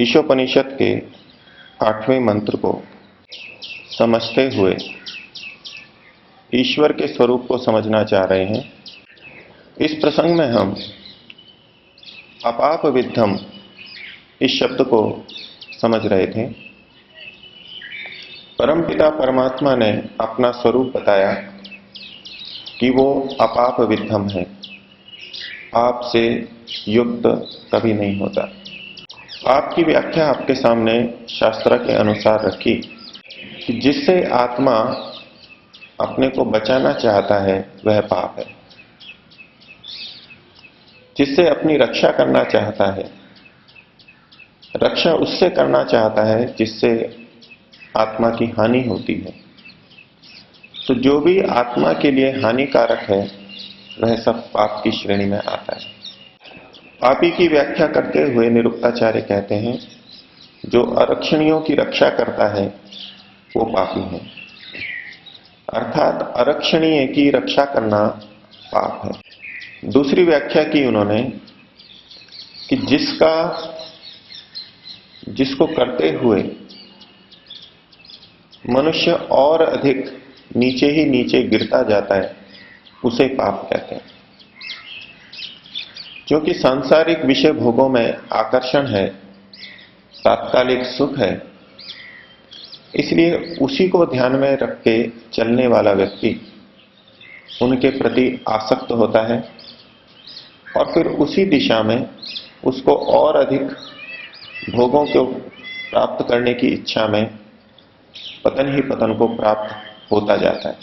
ईशोपनिषद के 8वें मंत्र को समझते हुए ईश्वर के स्वरूप को समझना चाह रहे हैं। इस प्रसंग में हम अपाप विद्धम इस शब्द को समझ रहे थे। परमपिता परमात्मा ने अपना स्वरूप बताया कि वो अपाप विद्धम है, पाप से युक्त कभी नहीं होता। आपकी व्याख्या आपके सामने शास्त्र के अनुसार रखी कि जिससे आत्मा अपने को बचाना चाहता है वह पाप है, जिससे अपनी रक्षा करना चाहता है, रक्षा उससे करना चाहता है जिससे आत्मा की हानि होती है, तो जो भी आत्मा के लिए हानिकारक है वह सब पाप की श्रेणी में आता है। पापी की व्याख्या करते हुए निरुक्ताचार्य कहते हैं, जो अरक्षणियों की रक्षा करता है वो पापी है। अर्थात अरक्षणीय की रक्षा करना पाप है। दूसरी व्याख्या की उन्होंने कि जिसको करते हुए मनुष्य और अधिक नीचे ही नीचे गिरता जाता है उसे पाप कहते हैं। क्योंकि सांसारिक विषय भोगों में आकर्षण है, तात्कालिक सुख है, इसलिए उसी को ध्यान में रख के चलने वाला व्यक्ति उनके प्रति आसक्त होता है और फिर उसी दिशा में उसको और अधिक भोगों को प्राप्त करने की इच्छा में पतन ही पतन को प्राप्त होता जाता है।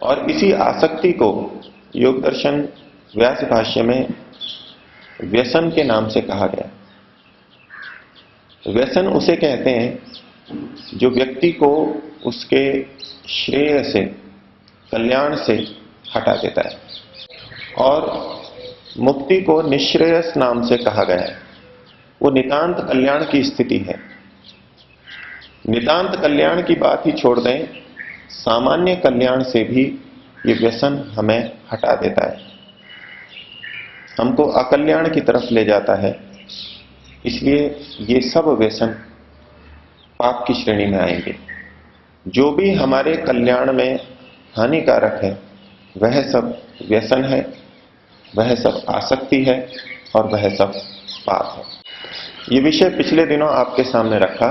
और इसी आसक्ति को योग दर्शन व्यास भाष्य में व्यसन के नाम से कहा गया। व्यसन उसे कहते हैं जो व्यक्ति को उसके श्रेय से, कल्याण से हटा देता है, और मुक्ति को निश्रेयस नाम से कहा गया है। वो नितांत कल्याण की स्थिति है। नितांत कल्याण की बात ही छोड़ दें, सामान्य कल्याण से भी ये व्यसन हमें हटा देता है, हमको अकल्याण की तरफ ले जाता है। इसलिए ये सब व्यसन पाप की श्रेणी में आएंगे। जो भी हमारे कल्याण में हानिकारक है वह सब व्यसन है, वह सब आसक्ति है और वह सब पाप है। ये विषय पिछले दिनों आपके सामने रखा।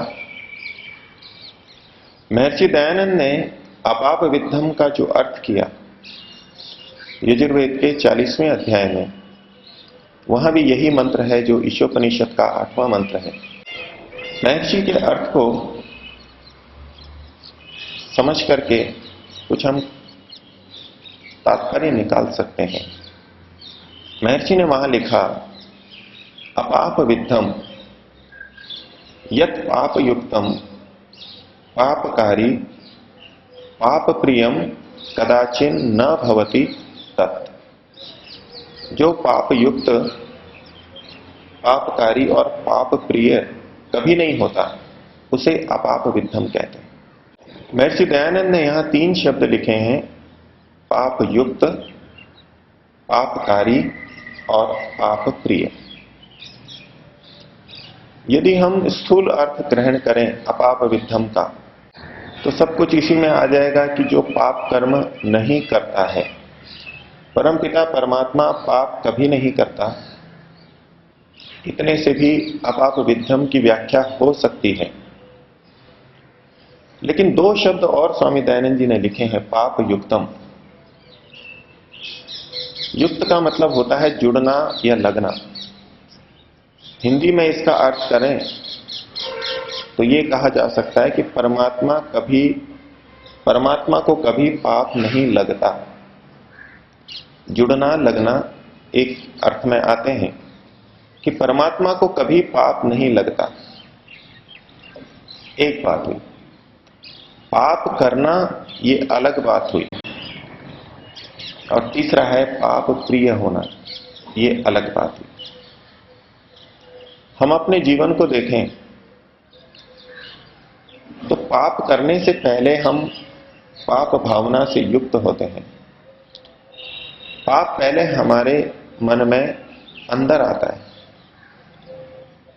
महर्षि दयानंद ने अपाप विद्धम का जो अर्थ किया यजुर्वेद के 40वें अध्याय में, वहां भी यही मंत्र है जो ईशोपनिषद का 8वां मंत्र है। महर्षि के अर्थ को समझ करके कुछ हम तात्पर्य निकाल सकते हैं। महर्षि ने वहां लिखा, अपाप विद्धम यत् पाप युक्तम पापकारी पाप प्रियम कदाचिन न भवति तत्। जो पाप युक्त, पापकारी और पाप प्रिय कभी नहीं होता उसे अपाप विद्धम कहते हैं। महर्षि दयानंद ने यहां 3 शब्द लिखे हैं, पाप युक्त, पापकारी और पाप प्रिय। यदि हम स्थूल अर्थ ग्रहण करें अपाप विद्धम का, तो सब कुछ इसी में आ जाएगा कि जो पाप कर्म नहीं करता है। परमपिता परमात्मा पाप कभी नहीं करता, इतने से भी अपाप विद्धम की व्याख्या हो सकती है। लेकिन 2 शब्द और स्वामी दयानंद जी ने लिखे हैं, पाप युक्तम। युक्त का मतलब होता है जुड़ना या लगना। हिंदी में इसका अर्थ करें तो ये कहा जा सकता है कि परमात्मा को कभी पाप नहीं लगता। जुड़ना लगना एक अर्थ में आते हैं कि परमात्मा को कभी पाप नहीं लगता। एक बात हुई। पाप करना ये अलग बात हुई। और तीसरा है पाप प्रिय होना, ये अलग बात हुई। हम अपने जीवन को देखें तो पाप करने से पहले हम पाप भावना से युक्त होते हैं। पाप पहले हमारे मन में अंदर आता है,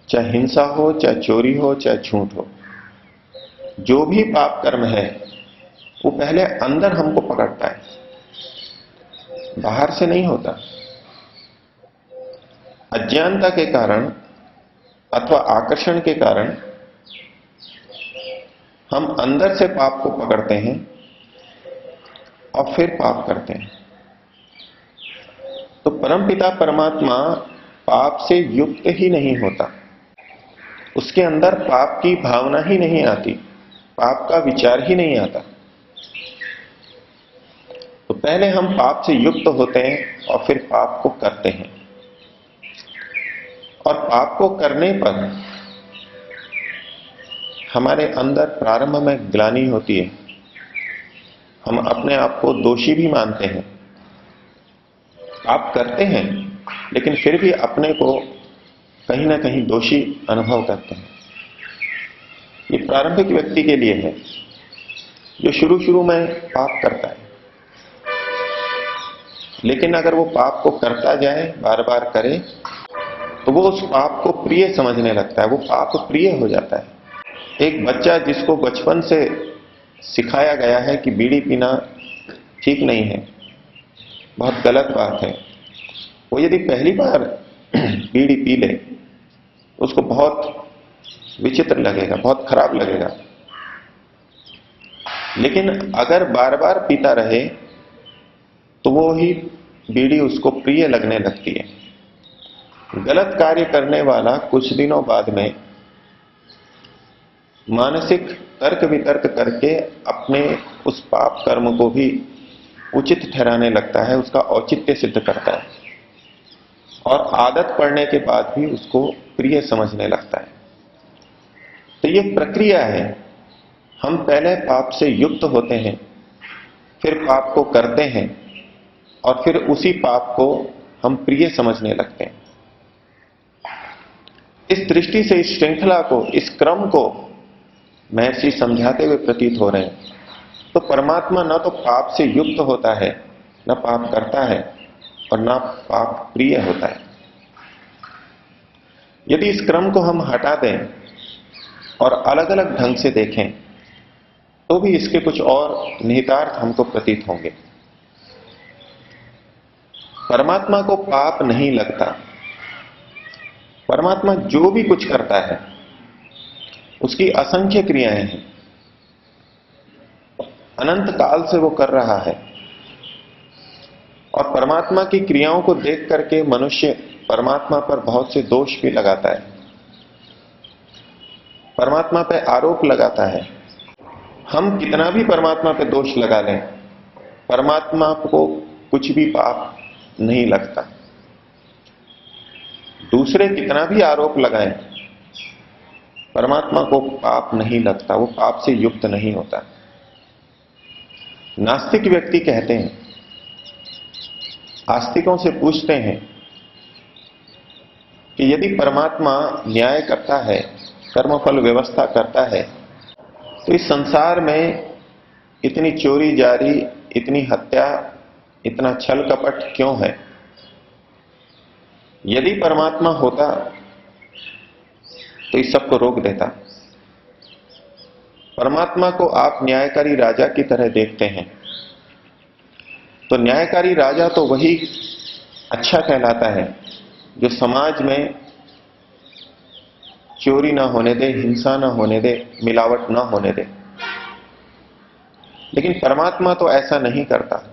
चाहे हिंसा हो, चाहे चोरी हो, चाहे झूठ हो। जो भी पाप कर्म है वो पहले अंदर हमको पकड़ता है, बाहर से नहीं होता। अज्ञानता के कारण अथवा आकर्षण के कारण हम अंदर से पाप को पकड़ते हैं और फिर पाप करते हैं। तो परमपिता परमात्मा पाप से युक्त ही नहीं होता, उसके अंदर पाप की भावना ही नहीं आती, पाप का विचार ही नहीं आता। तो पहले हम पाप से युक्त होते हैं और फिर पाप को करते हैं। और पाप को करने पर हमारे अंदर प्रारंभ में ग्लानि होती है, हम अपने आप को दोषी भी मानते हैं। पाप करते हैं लेकिन फिर भी अपने को कहीं ना कहीं दोषी अनुभव करते हैं। ये प्रारंभिक व्यक्ति के लिए है जो शुरू शुरू में पाप करता है, लेकिन अगर वो पाप को करता जाए, बार बार करे, तो वो उस पाप को प्रिय समझने लगता है, वो पाप प्रिय हो जाता है। एक बच्चा जिसको बचपन से सिखाया गया है कि बीड़ी पीना ठीक नहीं है, बहुत गलत बात है, वो यदि पहली बार बीड़ी पी ले उसको बहुत विचित्र लगेगा, बहुत खराब लगेगा। लेकिन अगर बार बार पीता रहे तो वो ही बीड़ी उसको प्रिय लगने लगती है। गलत कार्य करने वाला कुछ दिनों बाद में मानसिक तर्क वितर्क करके अपने उस पाप कर्म को भी उचित ठहराने लगता है, उसका औचित्य सिद्ध करता है और आदत पड़ने के बाद भी उसको प्रिय समझने लगता है। तो ये प्रक्रिया है, हम पहले पाप से युक्त होते हैं, फिर पाप को करते हैं और फिर उसी पाप को हम प्रिय समझने लगते हैं। इस दृष्टि से इस श्रृंखला को, इस क्रम को महर्षि समझाते हुए प्रतीत हो रहे हैं। तो परमात्मा न तो पाप से युक्त होता है, न पाप करता है और न पाप प्रिय होता है। यदि इस क्रम को हम हटा दें और अलग अलग ढंग से देखें तो भी इसके कुछ और निहितार्थ हमको प्रतीत होंगे। परमात्मा को पाप नहीं लगता। परमात्मा जो भी कुछ करता है उसकी असंख्य क्रियाएं हैं, अनंत काल से वो कर रहा है। और परमात्मा की क्रियाओं को देख करके मनुष्य परमात्मा पर बहुत से दोष भी लगाता है, परमात्मा पे आरोप लगाता है। हम कितना भी परमात्मा पे दोष लगा लें, परमात्मा को कुछ भी पाप नहीं लगता। दूसरे कितना भी आरोप लगाएं, परमात्मा को पाप नहीं लगता, वो पाप से युक्त नहीं होता। नास्तिक व्यक्ति कहते हैं, आस्तिकों से पूछते हैं कि यदि परमात्मा न्याय करता है, कर्मफल व्यवस्था करता है, तो इस संसार में इतनी चोरी जारी, इतनी हत्या, इतना छल कपट क्यों है? यदि परमात्मा होता तो इस सबको रोक देता। परमात्मा को आप न्यायकारी राजा की तरह देखते हैं, तो न्यायकारी राजा तो वही अच्छा कहलाता है जो समाज में चोरी ना होने दे, हिंसा ना होने दे, मिलावट ना होने दे। लेकिन परमात्मा तो ऐसा नहीं करता।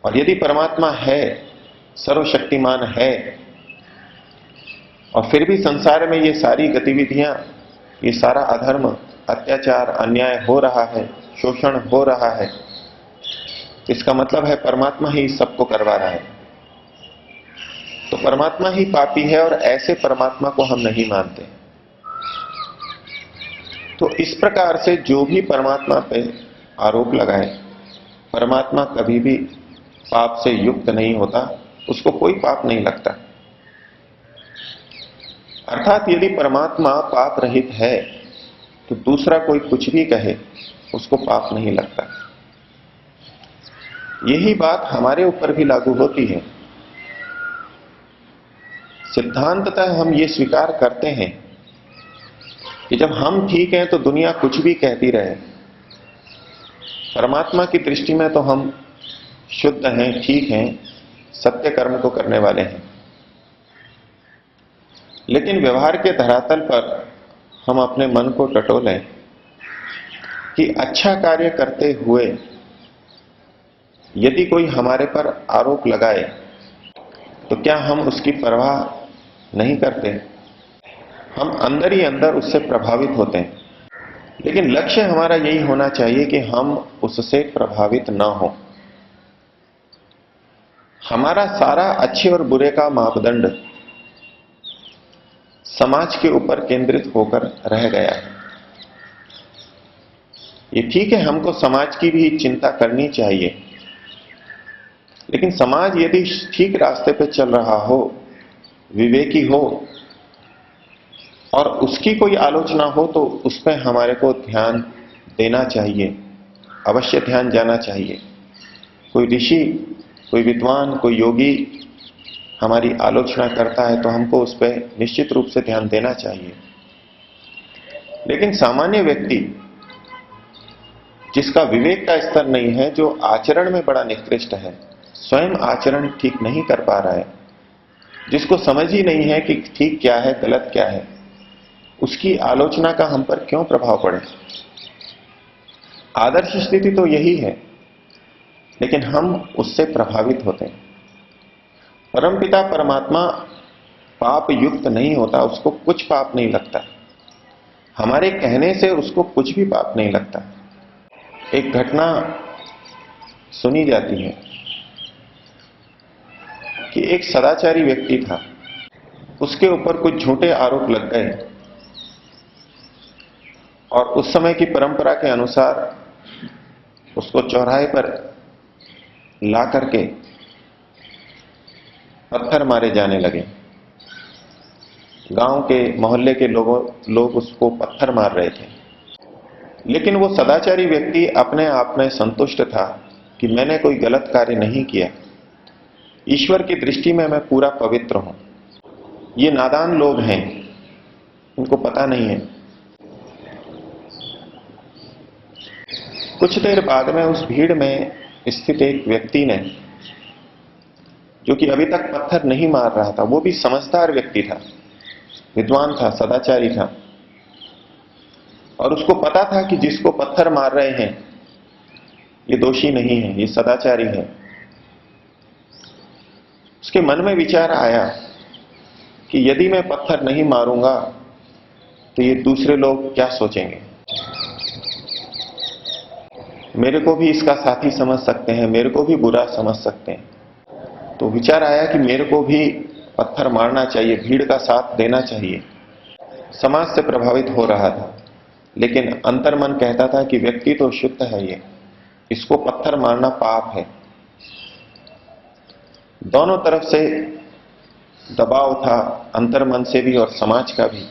और यदि परमात्मा है, सर्वशक्तिमान है, और फिर भी संसार में ये सारी गतिविधियां, ये सारा अधर्म, अत्याचार, अन्याय हो रहा है, शोषण हो रहा है, इसका मतलब है परमात्मा ही सबको करवा रहा है। तो परमात्मा ही पापी है और ऐसे परमात्मा को हम नहीं मानते। तो इस प्रकार से जो भी परमात्मा पे आरोप लगाए, परमात्मा कभी भी पाप से युक्त नहीं होता, उसको कोई पाप नहीं लगता। अर्थात यदि परमात्मा पाप रहित है तो दूसरा कोई कुछ भी कहे उसको पाप नहीं लगता। यही बात हमारे ऊपर भी लागू होती है। सिद्धांततः हम ये स्वीकार करते हैं कि जब हम ठीक हैं तो दुनिया कुछ भी कहती रहे। परमात्मा की दृष्टि में तो हम शुद्ध हैं, ठीक हैं, सत्य कर्म को करने वाले हैं। लेकिन व्यवहार के धरातल पर हम अपने मन को टटोलें कि अच्छा कार्य करते हुए यदि कोई हमारे पर आरोप लगाए तो क्या हम उसकी परवाह नहीं करते? हम अंदर ही अंदर उससे प्रभावित होते हैं। लेकिन लक्ष्य हमारा यही होना चाहिए कि हम उससे प्रभावित ना हो। हमारा सारा अच्छे और बुरे का मापदंड समाज के ऊपर केंद्रित होकर रह गया है। ये ठीक है, हमको समाज की भी चिंता करनी चाहिए, लेकिन समाज यदि ठीक रास्ते पे चल रहा हो, विवेकी हो और उसकी कोई आलोचना हो तो उस पर हमारे को ध्यान देना चाहिए, अवश्य ध्यान जाना चाहिए। कोई ऋषि, कोई विद्वान, कोई योगी हमारी आलोचना करता है तो हमको उस पर निश्चित रूप से ध्यान देना चाहिए। लेकिन सामान्य व्यक्ति जिसका विवेक का स्तर नहीं है, जो आचरण में बड़ा निकृष्ट है, स्वयं आचरण ठीक नहीं कर पा रहा है, जिसको समझ ही नहीं है कि ठीक क्या है, गलत क्या है, उसकी आलोचना का हम पर क्यों प्रभाव पड़े? आदर्श स्थिति तो यही है, लेकिन हम उससे प्रभावित होते हैं। परमपिता परमात्मा पाप युक्त नहीं होता, उसको कुछ पाप नहीं लगता। हमारे कहने से उसको कुछ भी पाप नहीं लगता। एक घटना सुनी जाती है कि एक सदाचारी व्यक्ति था, उसके ऊपर कुछ झूठे आरोप लग गए और उस समय की परंपरा के अनुसार उसको चौराहे पर ला करके पत्थर मारे जाने लगे। गांव के, मोहल्ले के लोग उसको पत्थर मार रहे थे। लेकिन वो सदाचारी व्यक्ति अपने आप में संतुष्ट था कि मैंने कोई गलत कार्य नहीं किया, ईश्वर की दृष्टि में मैं पूरा पवित्र हूं। ये नादान लोग हैं, उनको पता नहीं है। कुछ देर बाद में उस भीड़ में स्थित एक व्यक्ति ने, जो कि अभी तक पत्थर नहीं मार रहा था, वो भी समझदार व्यक्ति था, विद्वान था, सदाचारी था, और उसको पता था कि जिसको पत्थर मार रहे हैं ये दोषी नहीं है, ये सदाचारी है। उसके मन में विचार आया कि यदि मैं पत्थर नहीं मारूंगा तो ये दूसरे लोग क्या सोचेंगे, मेरे को भी इसका साथी समझ सकते हैं, मेरे को भी बुरा समझ सकते हैं। तो विचार आया कि मेरे को भी पत्थर मारना चाहिए, भीड़ का साथ देना चाहिए। समाज से प्रभावित हो रहा था, लेकिन अंतर्मन कहता था कि व्यक्ति तो शुद्ध है, ये इसको पत्थर मारना पाप है। दोनों तरफ से दबाव था, अंतर्मन से भी और समाज का भी।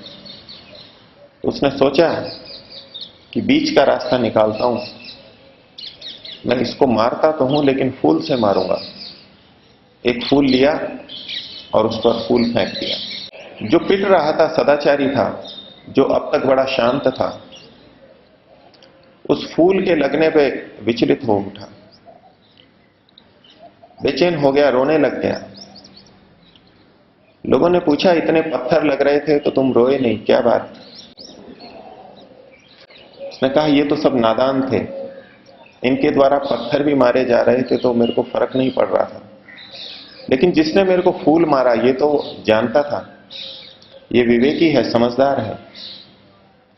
तो उसने सोचा कि बीच का रास्ता निकालता हूं, मैं इसको मारता तो हूं लेकिन फूल से मारूंगा। एक फूल लिया और उस पर फूल फेंक दिया। जो पिट रहा था सदाचारी था, जो अब तक बड़ा शांत था, उस फूल के लगने पे विचलित हो उठा, बेचैन हो गया, रोने लग गया। लोगों ने पूछा, इतने पत्थर लग रहे थे तो तुम रोए नहीं, क्या बात? उसने कहा, ये तो सब नादान थे, इनके द्वारा पत्थर भी मारे जा रहे थे तो मेरे को फर्क नहीं पड़ रहा था, लेकिन जिसने मेरे को फूल मारा ये तो जानता था, ये विवेकी है, समझदार है,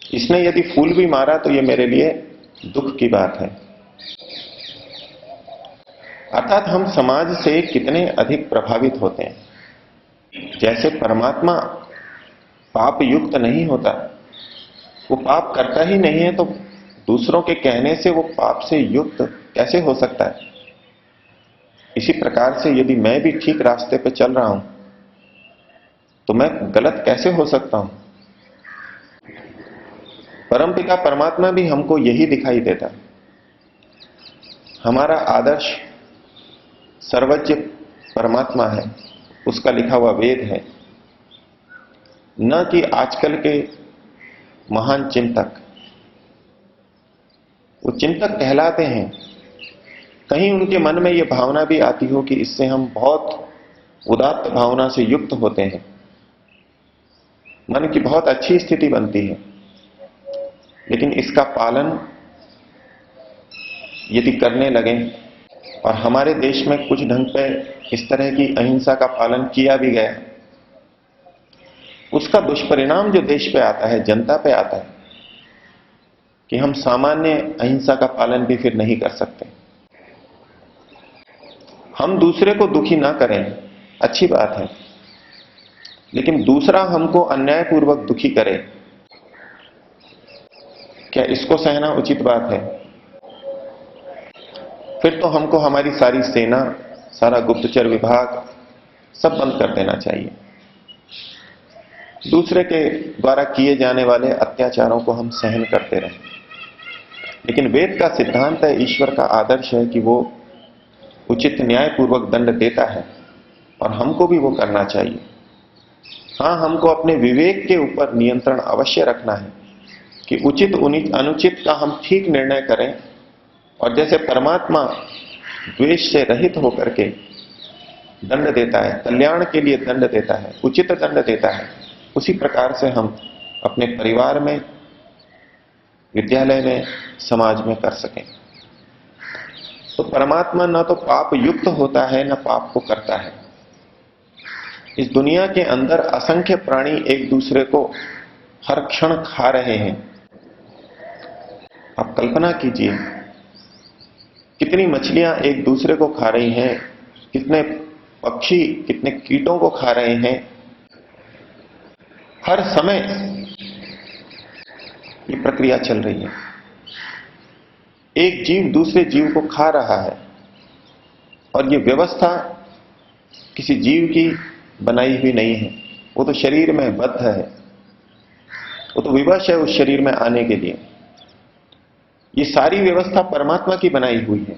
इसने यदि फूल भी मारा तो ये मेरे लिए दुख की बात है। अर्थात हम समाज से कितने अधिक प्रभावित होते हैं। जैसे परमात्मा पाप युक्त नहीं होता, वो पाप करता ही नहीं है, तो दूसरों के कहने से वो पाप से युक्त कैसे हो सकता है? इसी प्रकार से यदि मैं भी ठीक रास्ते पे चल रहा हूं तो मैं गलत कैसे हो सकता हूं? परमपिता परमात्मा भी हमको यही दिखाई देता। हमारा आदर्श सर्वज्ञ परमात्मा है, उसका लिखा हुआ वेद है, न कि आजकल के महान चिंतक। वो चिंतक कहलाते हैं, कहीं उनके मन में यह भावना भी आती हो कि इससे हम बहुत उदात्त भावना से युक्त होते हैं, मन की बहुत अच्छी स्थिति बनती है, लेकिन इसका पालन यदि करने लगें, और हमारे देश में कुछ ढंग पे इस तरह की अहिंसा का पालन किया भी गया, उसका दुष्परिणाम जो देश पे आता है, जनता पे आता है, कि हम सामान्य अहिंसा का पालन भी फिर नहीं कर सकते। हम दूसरे को दुखी ना करें, अच्छी बात है, लेकिन दूसरा हमको अन्यायपूर्वक दुखी करे, क्या इसको सहना उचित बात है? फिर तो हमको हमारी सारी सेना, सारा गुप्तचर विभाग सब बंद कर देना चाहिए। दूसरे के द्वारा किए जाने वाले अत्याचारों को हम सहन करते रहें, लेकिन वेद का सिद्धांत है, ईश्वर का आदर्श है कि वो उचित न्यायपूर्वक दंड देता है, और हमको भी वो करना चाहिए। हां, हमको अपने विवेक के ऊपर नियंत्रण अवश्य रखना है कि उचित अनुचित का हम ठीक निर्णय करें, और जैसे परमात्मा द्वेष से रहित होकर के दंड देता है, कल्याण के लिए दंड देता है, उचित दंड देता है, उसी प्रकार से हम अपने परिवार में, विद्यालय में, समाज में कर सकें। तो परमात्मा न तो पाप युक्त होता है, न पाप को करता है। इस दुनिया के अंदर असंख्य प्राणी एक दूसरे को हर क्षण खा रहे हैं। आप कल्पना कीजिए, कितनी मछलियां एक दूसरे को खा रही हैं, कितने पक्षी, कितने कीटों को खा रहे हैं। हर समय ये प्रक्रिया चल रही है। एक जीव दूसरे जीव को खा रहा है, और ये व्यवस्था किसी जीव की बनाई हुई नहीं है। वो तो शरीर में बद्ध है, वो तो विवश है उस शरीर में आने के लिए। ये सारी व्यवस्था परमात्मा की बनाई हुई है,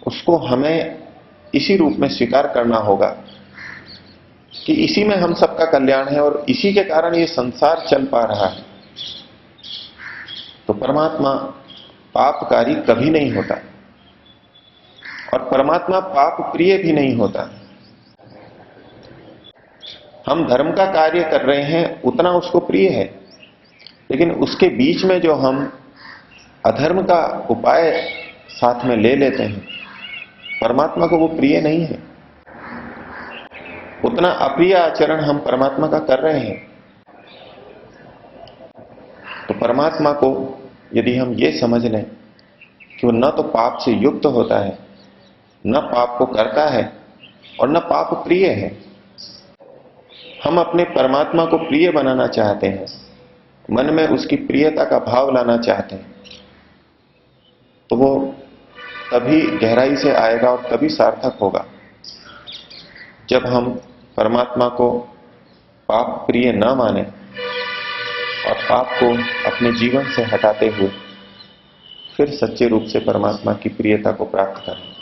उसको हमें इसी रूप में स्वीकार करना होगा कि इसी में हम सबका कल्याण है, और इसी के कारण ये संसार चल पा रहा है। तो परमात्मा पापकारी कभी नहीं होता, और परमात्मा पाप प्रिय भी नहीं होता। हम धर्म का कार्य कर रहे हैं, उतना उसको प्रिय है, लेकिन उसके बीच में जो हम अधर्म का उपाय साथ में ले लेते हैं, परमात्मा को वो प्रिय नहीं है। उतना अप्रिय आचरण हम परमात्मा का कर रहे हैं। तो परमात्मा को यदि हम ये समझ लें कि वो न तो पाप से युक्त होता है, न पाप को करता है, और न पाप प्रिय है, हम अपने परमात्मा को प्रिय बनाना चाहते हैं, मन में उसकी प्रियता का भाव लाना चाहते हैं, तो वो तभी गहराई से आएगा और तभी सार्थक होगा जब हम परमात्मा को पाप प्रिय न माने और पाप को अपने जीवन से हटाते हुए फिर सच्चे रूप से परमात्मा की प्रियता को प्राप्त करें।